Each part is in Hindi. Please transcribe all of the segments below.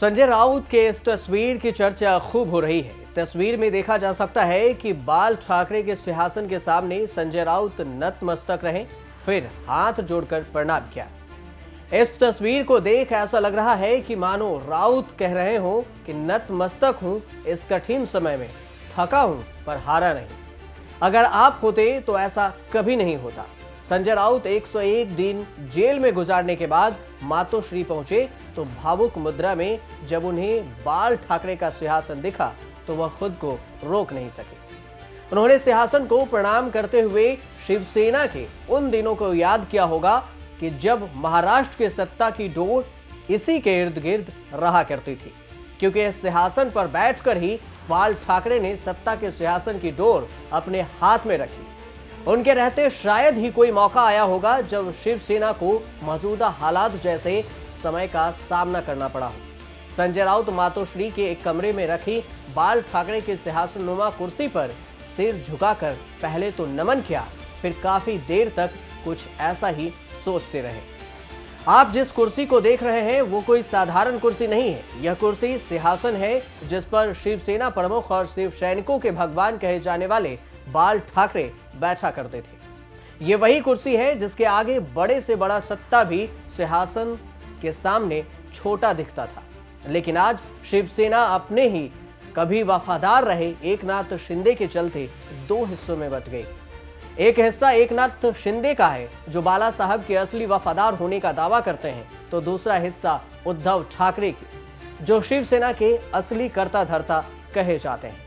संजय राउत के इस तस्वीर की चर्चा खूब हो रही है। तस्वीर में देखा जा सकता है कि बाल ठाकरे के सिंहासन के सामने संजय राउत नतमस्तक रहे, फिर हाथ जोड़कर प्रणाम किया। इस तस्वीर को देख ऐसा लग रहा है कि मानो राउत कह रहे हो कि नतमस्तक हूं, इस कठिन समय में थका हूं पर हारा नहीं। अगर आप होते तो ऐसा कभी नहीं होता। संजय राउत 101 दिन जेल में गुजारने के बाद मातोश्री पहुंचे तो भावुक मुद्रा में जब उन्हें बाल ठाकरे का सिंहासन दिखा तो वह खुद को रोक नहीं सके। उन्होंने सिंहासन को प्रणाम करते हुए शिवसेना के उन दिनों को याद किया होगा कि जब महाराष्ट्र की सत्ता की डोर इसी के इर्द गिर्द रहा करती थी, क्योंकि इस सिंहासन पर बैठकर ही बाल ठाकरे ने सत्ता के सिंहासन की डोर अपने हाथ में रखी। उनके रहते शायद ही कोई मौका आया होगा जब शिवसेना को मौजूदा हालात जैसे समय का सामना करना पड़ा हो। संजय राउत मातोश्री के एक कमरे में रखी बाल ठाकरे के सिंहासनुमा कुर्सी पर सिर झुकाकर पहले तो नमन किया, फिर काफी देर तक कुछ ऐसा ही सोचते रहे। आप जिस कुर्सी को देख रहे हैं वो कोई साधारण कुर्सी नहीं है। यह कुर्सी सिंहासन है जिस पर शिवसेना प्रमुख और शिव सैनिकों के भगवान कहे जाने वाले बाल ठाकरे बैठा करते थे। ये वही कुर्सी है जिसके आगे बड़े से बड़ा सत्ता भी सिंहासन के सामने छोटा दिखता था। लेकिन आज शिवसेना अपने ही कभी वफादार रहे एकनाथ शिंदे के चलते दो हिस्सों में बंट गई। एक हिस्सा एकनाथ शिंदे का है जो बाला साहब के असली वफादार होने का दावा करते हैं, तो दूसरा हिस्सा उद्धव ठाकरे की जो शिवसेना के असली कर्ता धर्ता कहे जाते हैं।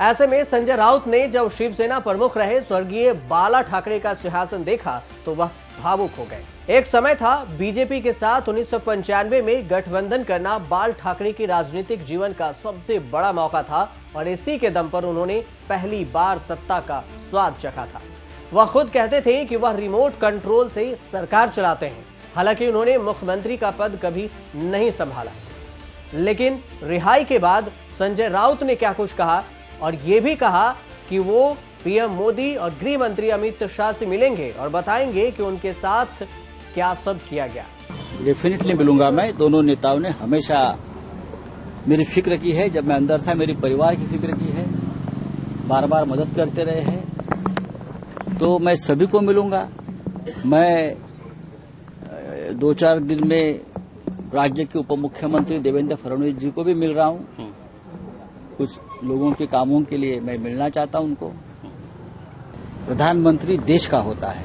ऐसे में संजय राउत ने जब शिवसेना प्रमुख रहे स्वर्गीय बाला ठाकरे का सिंहासन देखा तो वह भावुक हो गए। एक समय था बीजेपी के साथ 1995 में गठबंधन करना बाल ठाकरे के राजनीतिक जीवन का सबसे बड़ा मौका था और इसी के दम पर उन्होंने पहली बार सत्ता का स्वाद चखा था। वह खुद कहते थे कि वह रिमोट कंट्रोल से सरकार चलाते हैं। हालांकि उन्होंने मुख्यमंत्री का पद कभी नहीं संभाला। लेकिन रिहाई के बाद संजय राउत ने क्या कुछ कहा और ये भी कहा कि वो पीएम मोदी और गृह मंत्री अमित शाह से मिलेंगे और बताएंगे कि उनके साथ क्या सब किया गया। डेफिनेटली मिलूंगा मैं। दोनों नेताओं ने हमेशा मेरी फिक्र की है। जब मैं अंदर था मेरी परिवार की फिक्र की है, बार बार मदद करते रहे हैं। तो मैं सभी को मिलूंगा। मैं 2-4 दिन में राज्य के उप मुख्यमंत्री देवेंद्र फडणवीस जी को भी मिल रहा हूं। कुछ लोगों के कामों के लिए मैं मिलना चाहता हूं उनको। प्रधानमंत्री देश का होता है,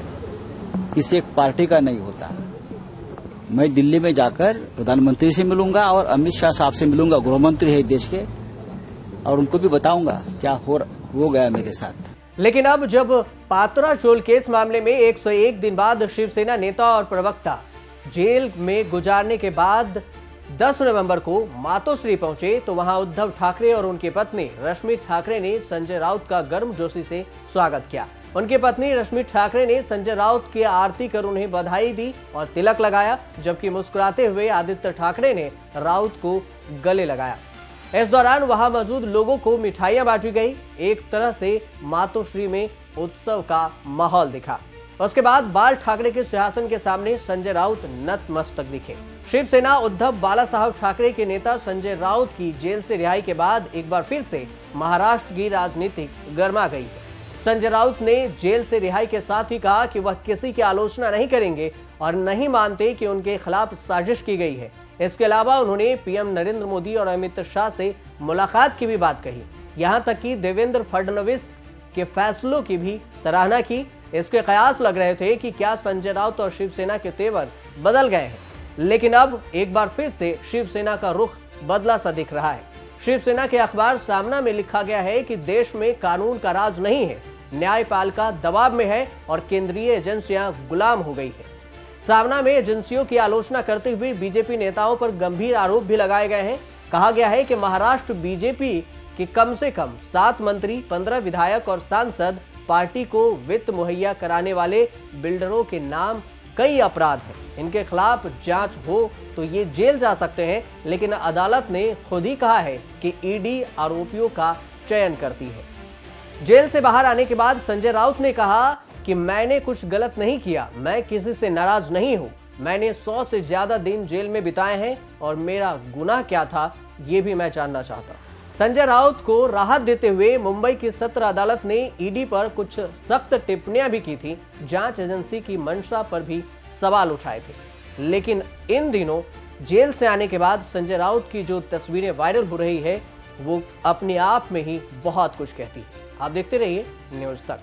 किसी एक पार्टी का नहीं होता। मैं दिल्ली में जाकर प्रधानमंत्री से मिलूंगा और अमित शाह साहब से मिलूंगा, गृह मंत्री है देश के, और उनको भी बताऊंगा क्या हो गया मेरे साथ। लेकिन अब जब पात्रा चोल केस मामले में 101 दिन बाद शिवसेना नेता और प्रवक्ता जेल में गुजारने के बाद 10 नवंबर को मातोश्री पहुंचे तो वहां उद्धव ठाकरे और उनकी पत्नी रश्मि ठाकरे ने संजय राउत का गर्मजोशी से स्वागत किया। उनकी पत्नी रश्मि ठाकरे ने संजय राउत की आरती कर उन्हें बधाई दी और तिलक लगाया, जबकि मुस्कुराते हुए आदित्य ठाकरे ने राउत को गले लगाया। इस दौरान वहां मौजूद लोगों को मिठाइयां बांटी गई। एक तरह से मातोश्री में उत्सव का माहौल दिखा। उसके बाद बाल ठाकरे के सिंहासन के सामने संजय राउत नतमस्तक दिखे। शिवसेना उद्धव बाला साहब ठाकरे के नेता संजय राउत की जेल से रिहाई के बाद एक बार फिर से महाराष्ट्र की राजनीति गर्मा गई है। संजय राउत ने जेल से रिहाई के साथ ही कहा कि वह किसी की आलोचना नहीं करेंगे और नहीं मानते कि उनके खिलाफ साजिश की गई है। इसके अलावा उन्होंने पीएम नरेंद्र मोदी और अमित शाह से मुलाकात की भी बात कही। यहाँ तक कि देवेंद्र फडणवीस के फैसलों की भी सराहना की। इसके कयास लग रहे थे कि क्या संजय राउत और शिवसेना के तेवर बदल गए हैं, लेकिन अब एक बार फिर से शिवसेना का रुख बदला सा दिख रहा है। शिवसेना के अखबार सामना में लिखा गया है कि देश में कानून का राज नहीं है, न्यायपालिका दबाव में है और केंद्रीय एजेंसियां गुलाम हो गई है। सामना में एजेंसियों की आलोचना करते हुए बीजेपी नेताओं पर गंभीर आरोप भी लगाए गए हैं। कहा गया है कि महाराष्ट्र बीजेपी के कम से कम 7 मंत्री, 15 विधायक और सांसद, पार्टी को वित्त मुहैया कराने वाले बिल्डरों के नाम कई अपराध हैं। इनके खिलाफ जांच हो तो ये जेल जा सकते हैं, लेकिन अदालत ने खुद ही कहा है कि ईडी आरोपियों का चयन करती है। जेल से बाहर आने के बाद संजय राउत ने कहा कि मैंने कुछ गलत नहीं किया, मैं किसी से नाराज नहीं हूं। मैंने 100 से ज्यादा दिन जेल में बिताए हैं और मेरा गुनाह क्या था ये भी मैं जानना चाहता हूं। संजय राउत को राहत देते हुए मुंबई की सत्र अदालत ने ईडी पर कुछ सख्त टिप्पणियां भी की थी। जांच एजेंसी की मंशा पर भी सवाल उठाए थे। लेकिन इन दिनों जेल से आने के बाद संजय राउत की जो तस्वीरें वायरल हो रही है वो अपने आप में ही बहुत कुछ कहती है। आप देखते रहिए न्यूज़ तक।